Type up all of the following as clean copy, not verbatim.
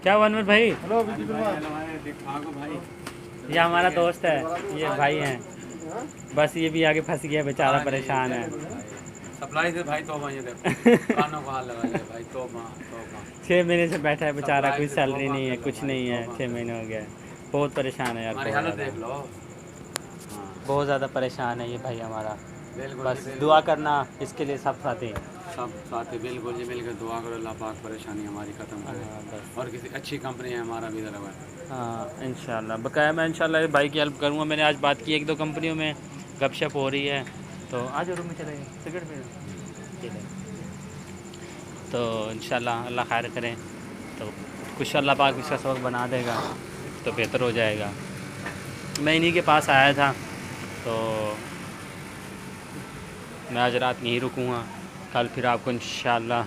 क्या वनवर भाई? हेलो भाई ये हमारा दोस्त है, ये भाई हैं। बस ये भी आगे फंस गया बेचारा, हाँ जी परेशान क्या है। करूँ भाई। सप्लाई से भाई तोबा, ये देखो कानों को हाथ लगा लिया भाई, तोबा तोबा। 6 महीने से बैठा है बेचारा, सप्लाई कोई से सैलरी तोबा नहीं कर है, लो कुछ भाई, नहीं है। तोबा छः कर महीने लो। हो गया। बहुत परेशान है यार, हमारी बहुत हालत ज़्यादा। देख लो। हाँ बहुत ज़्यादा परेशान है ये भाई हमारा। बिल्कुल जी बस दुआ बिल्कुल। करना इसके लिए सब साथी। सब साथी बिल्कुल जी, मिलकर दुआ करो अल्लाह पाक परेशानी हमारी ख़त्म करे हाँ बस। और किसी अच्छी कंपनी है हमारा भी इधर। हाँ इंशाल्लाह, बकाया मैं इंशाल्लाह ये भाई की हेल्प करूँगा। मैंने आज बात की एक दो कंपनियों में, गपशप हो रही है। तो आज रूम में चले गए, सिगरेट पी लें। तो इंशाल्लाह अल्लाह खैर करें, तो कुछ अल्लाह पाक इसका सबक बना देगा तो बेहतर हो जाएगा। मैं इन्हीं के पास आया था, तो मैं आज रात यहीं रुकूँगा। कल फिर आपको इंशाल्लाह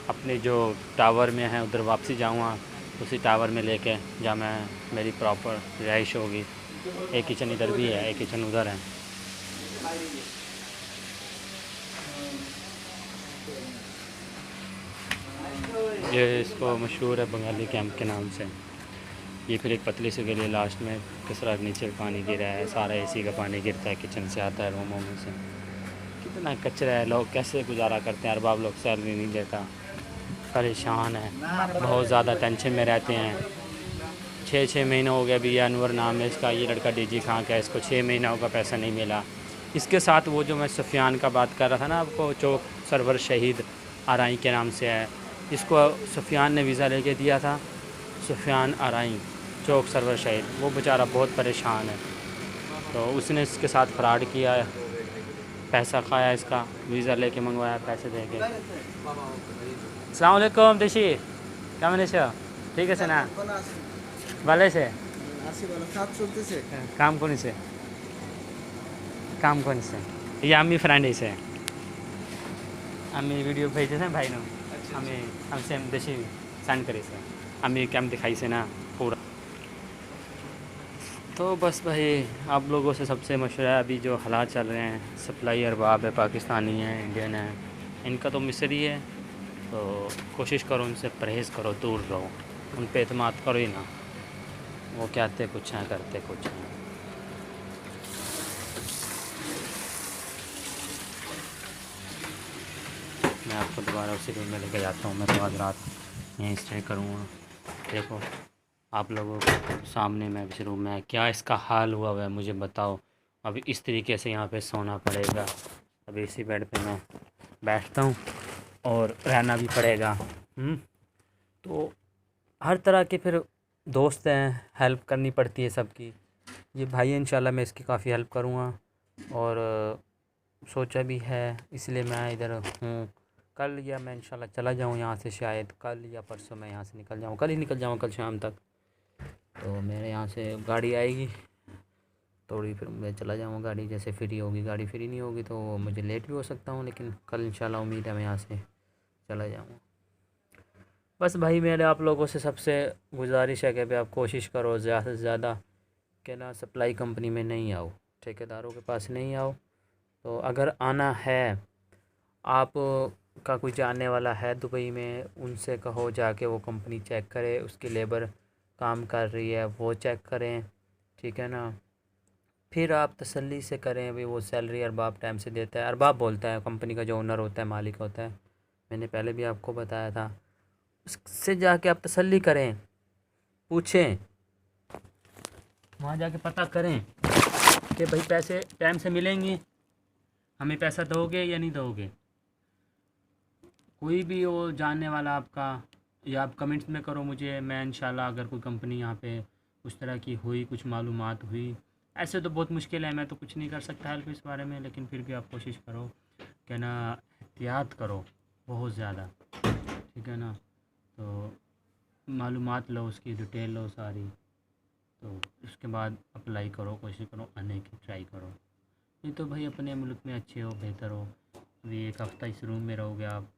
अपने जो टावर में है उधर वापसी जाऊँगा, उसी टावर में लेके जहाँ मैं मेरी प्रॉपर रिहाइश होगी। एक किचन इधर भी है, एक किचन उधर है। ये इसको मशहूर है बंगाली कैंप के नाम से। ये फिर एक पतली सी गली, लास्ट में किस तरह नीचे पानी गिरा है, सारा एसी का पानी गिरता है, किचन से आता है, रूमों में से। कितना कचरा है, लोग कैसे गुजारा करते हैं। अरबाब लोग सैलरी नहीं देता, परेशान है, बहुत ज़्यादा टेंशन में रहते हैं। 6 6 महीने हो गए अभी। ये अनवर नाम है इसका, ये लड़का डीजी खां का है, इसको 6 महीनों का पैसा नहीं मिला। इसके साथ वो जो मैं सुफियान का बात कर रहा था ना आपको, चौक सरवर शहीद आरई के नाम से है, इसको सुफियान ने वीज़ा लेके दिया था। सुफियान आरई चौक सरवर शहीद, वो बेचारा बहुत परेशान है। तो उसने इसके साथ फ्रॉड किया है, पैसा खाया इसका, वीज़ा लेके मंगवाया पैसे दे के। अस्सलाम वालेकुम देशी, কেমন আছো? ঠিক আছে না? ভালো আছে? আসি ভালো, কাজ চলতেছে। কাম করেছে, কাম করেছে। এই যে আমি ফ্রেন্ড এসে আমি ভিডিও भेजे भाई ने, हमें हमसे हम देशी सेंड करे से, हमें कैम दिखाई से ना पूरा। तो बस भाई आप लोगों से सबसे मशवरा है, अभी जो हालात चल रहे हैं, सप्लाई अरबाब है, पाकिस्तानी है, इंडियन है, इनका तो मिस्री है। तो कोशिश करो उनसे परहेज़ करो, दूर रहो, उन पे एतमाद करो ही ना। वो कहते कुछ हैं, करते कुछ हैं। मैं आपको दोबारा उसी रूम में लेके जाता हूँ। मैं तो आज रात यहीं स्टे करूँगा। देखो आप लोगों के सामने मैं इस रूम में क्या इसका हाल हुआ है मुझे बताओ। अभी इस तरीके से यहाँ पे सोना पड़ेगा। अभी इसी बेड पे मैं बैठता हूँ और रहना भी पड़ेगा। तो हर तरह के फिर दोस्त हैं, हेल्प करनी पड़ती है सबकी। ये भाई है, इंशाल्लाह मैं इसकी काफ़ी हेल्प करूँगा और सोचा भी है, इसलिए मैं इधर हूँ। कल या मैं इंशाल्लाह चला जाऊँ यहाँ से, शायद कल या परसों मैं यहाँ से निकल जाऊँ, कल ही निकल जाऊँ, कल शाम तक। तो मेरे यहाँ से गाड़ी आएगी थोड़ी, फिर मैं चला जाऊँगा। गाड़ी जैसे फ्री होगी, गाड़ी फ्री नहीं होगी तो मुझे लेट भी हो सकता हूँ, लेकिन कल इंशाल्लाह उम्मीद है मैं यहाँ से चला जाऊँगा। बस भाई मेरे आप लोगों से सबसे गुजारिश है कि भाई आप कोशिश करो ज़्यादा से ज़्यादा कि ना सप्लाई कंपनी में नहीं आओ, ठेकेदारों के पास नहीं आओ। तो अगर आना है, आप का कोई जानने वाला है दुबई में, उनसे कहो जाके वो कंपनी चेक करे, उसकी लेबर काम कर रही है वो चेक करें, ठीक है ना। फिर आप तसल्ली से करें, भाई वो सैलरी अरबाब टाइम से देता है, अरबाब बोलता है, कंपनी का जो ओनर होता है, मालिक होता है, मैंने पहले भी आपको बताया था। उससे जाके आप तसल्ली करें, पूछें, वहाँ जाके पता करें कि भाई पैसे टाइम से मिलेंगे, हमें पैसा दोगे या नहीं दोगे। कोई भी हो जानने वाला आपका, या आप कमेंट्स में करो मुझे, मैं इंशाल्लाह अगर कोई कंपनी यहाँ पे उस तरह की हुई, कुछ मालूमात हुई, ऐसे तो बहुत मुश्किल है, मैं तो कुछ नहीं कर सकता हेल्प इस बारे में, लेकिन फिर भी आप कोशिश करो कि ना एहतियात करो बहुत ज़्यादा, ठीक है ना। तो मालूमात लो, उसकी डिटेल लो सारी, तो उसके बाद अप्लाई करो, कोशिश करो आने की ट्राई करो। नहीं तो भाई अपने मुल्क में अच्छे हो, बेहतर हो। अभी एक हफ़्ता इस रूम में रहोगे आप,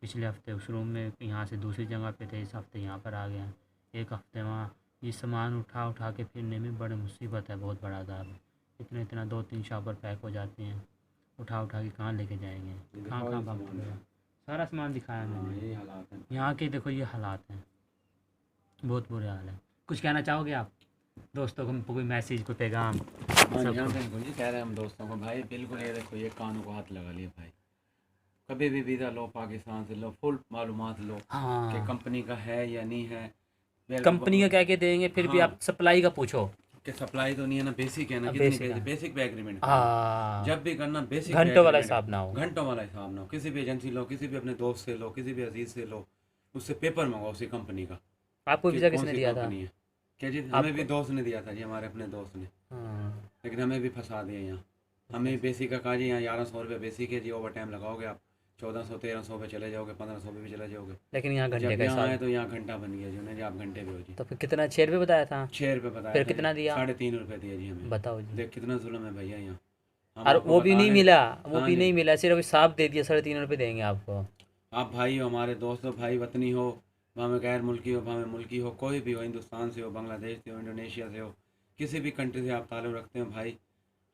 पिछले हफ़्ते उस रूम में, यहाँ से दूसरी जगह पे थे, इस हफ़्ते यहाँ पर आ गए हैं, एक हफ़्ते वहाँ। ये सामान उठा उठा के फिरने में बड़ी मुसीबत है, बहुत बड़ा अज़ाब है। इतना इतना 2 3 शॉपर पैक हो जाते हैं, उठा उठा के कहाँ लेके जाएंगे, कहाँ कहाँ भाग। सारा सामान दिखाया मैंने, यहाँ के देखो ये हालात हैं। बहुत बुरे हाल है। कुछ कहना चाहोगे आप दोस्तों को, कोई मैसेज, कोई पैगाम हाँ जी, हम सबको? बिल्कुल जी कह रहे हैं हम दोस्तों को भाई, बिल्कुल ये देखो ये कानों को हाथ लगा लिए भाई। कभी भी वीज़ा लो पाकिस्तान से लो, फुल मालूमात लो कि हाँ, कंपनी का है या नहीं है। कंपनी का कह के देंगे, फिर भी हाँ, आप सप्लाई का पूछो। कि सप्लाई तो नहीं है ना, बेसिक है ना, अब कितनी बेसिक बेसिक है। बेसिक पे एग्रीमेंट करना। हाँ, जब भी करना बेसिक पे घंटों वाला एग्रीमेंट, हिसाब ना हो। घंटों वाला हिसाब ना हो। किसी भी एजेंसी लो, किसी भी अपने दोस्त से लो, किसी भी अजीज से लो, उससे पेपर मंगाओ उसी कंपनी का आपको कि वीज़ा कौन किसने सी दिया था? कंपनी है। क्या जी, हमें भी आपको? दोस्त ने दिया था जी, हमारे अपने दोस्त ने। हाँ। लेकिन हमें भी फंसा दिया यहाँ। हमें बेसिक का कहा जी, यहाँ 1100 रुपये बेसिक है जी, ओवर टाइम लगाओगे आप 1400 1300 पे चले जाओगे, 1500 पे भी चले जाओगे। लेकिन यहाँ घंटे जब का यहाँ आए हिसाब। तो यहाँ घंटा बन गया जी उन्हें जी, आप घंटे पे हो जी। तो फिर कितना, 6 रुपये बताया था? 6 रुपये बताया फिर था जी, कितना दिया? 3.5 रुपये दिए जी हमें। बताओ जी। देख कितना जुल्म है भैया यहाँ, हम और आपको वो भी बता नहीं रहे हैं। मिला, वो हाँ भी जी, नहीं मिला, सिर्फ हिसाब दे दिया, 3.5 रुपये देंगे आपको। आप भाई हो, हमारे दोस्त हो, भाई वतनी हो, भाਵੇਂ गैर मुल्की हो, भाਵੇਂ मुल्की हो, कोई भी हो, हिंदुस्तान से हो, बांग्लादेश से हो, इंडोनेशिया से हो, किसी भी कंट्री से आप ताल्लुक़ रखते हो भाई,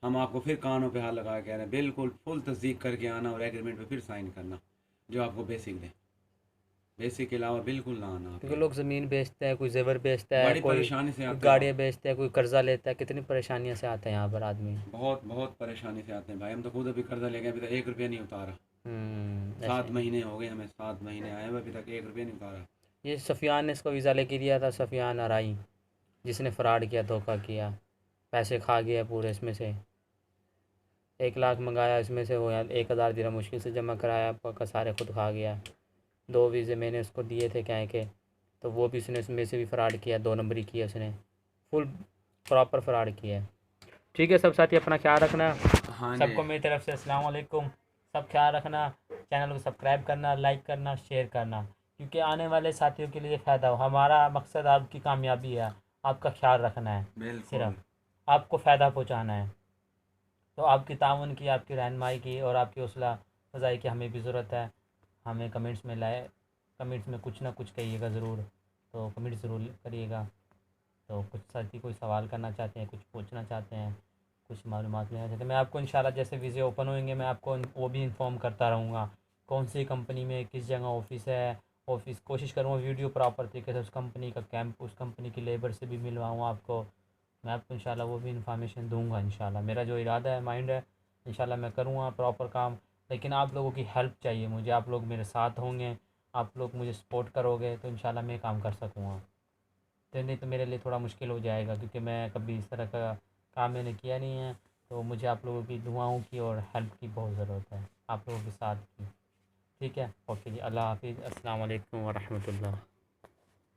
हम आपको फिर कानों पे हाथ लगा के कह रहे हैं, बिल्कुल फुल तस्दीक करके आना और एग्रीमेंट पे फिर साइन करना, जो आपको बेसिक दे। बेसिक के अलावा बिल्कुल ना आना आप क्योंकि यहाँ। लोग ज़मीन बेचते हैं, कोई जेवर बेचता है, बड़ी कोई परेशानी से कोई आते हैं गाड़ियाँ आप, बेचता है, कोई कर्जा लेता है, कितनी परेशानियों से आता है यहाँ पर आदमी। बहुत बहुत परेशानी से आते हैं भाई। हम तो खुद अभी कर्जा ले गए, अभी तक 1 रुपया नहीं उतारा। ऐसे। 7 महीने हो गए हमें, 7 महीने आए हुए, अभी तक 1 रुपया नहीं उतारा। ये सफ़ियान ने इसको वीज़ा लेके दिया था, सफ़ियान अराई, जिसने फ़्रॉड किया, धोखा किया, पैसे खा गया पूरे इसमें से। 1 लाख मंगाया, इसमें से हो या 1,000 दिरहम मुश्किल से जमा कराया, आपका सारे खुद खा गया। 2 वीज़े मैंने उसको दिए थे क्या के, तो वो भी उसने उसमें से भी फ़्रॉड किया, 2 नंबरी किया उसने, फुल प्रॉपर फ़्रॉड किया है। ठीक है सब साथी, अपना ख्याल रखना। हाँ जी, सबको मेरी तरफ से अस्सलाम वालेकुम। सब ख्याल रखना, चैनल को सब्सक्राइब करना, लाइक करना, शेयर करना, क्योंकि आने वाले साथियों के लिए फ़ायदा हो। हमारा मकसद आपकी कामयाबी है, आपका ख्याल रखना है, बिल्कुल। सिर्फ आपको फ़ायदा पहुंचाना है। तो आपकी ताउन की, आपकी रहनुमाई की और आपकी हौसला अफजाई की हमें भी ज़रूरत है। हमें कमेंट्स में लाए, कमेंट्स में कुछ ना कुछ कहिएगा ज़रूर, तो कमेंट ज़रूर करिएगा। तो कुछ साथी कोई सवाल करना चाहते हैं, कुछ पूछना चाहते हैं, कुछ मालूमात लेना चाहते हैं, मैं आपको इंशाल्लाह जैसे वीज़े ओपन होंगे मैं आपको वो भी इन्फॉर्म करता रहूँगा, कौन सी कंपनी में किस जगह ऑफ़िस है। ऑफ़िस कोशिश करूँगा वीडियो प्रॉपर तरीके से, उस कंपनी का कैंप, उस कंपनी की लेबर से भी मिलवाऊँ आपको। मैं आपको इंशाल्लाह वो भी इन्फॉर्मेशन दूँगा इंशाल्लाह। मेरा जो इरादा है, माइंड है, इंशाल्लाह मैं करूँगा प्रॉपर काम। लेकिन आप लोगों की हेल्प चाहिए मुझे, आप लोग मेरे साथ होंगे, आप लोग मुझे सपोर्ट करोगे तो इंशाल्लाह मैं काम कर सकूँगा। तो नहीं तो मेरे लिए थोड़ा मुश्किल हो जाएगा, क्योंकि मैं कभी इस तरह का काम मैंने किया नहीं है। तो मुझे आप लोगों की दुआओं की और हेल्प की बहुत ज़रूरत है, आप लोगों के साथ की। ठीक है, ओके जी, अल्लाह हाफिज़, अस्सलाम वालेकुम व रहमतुल्लाह।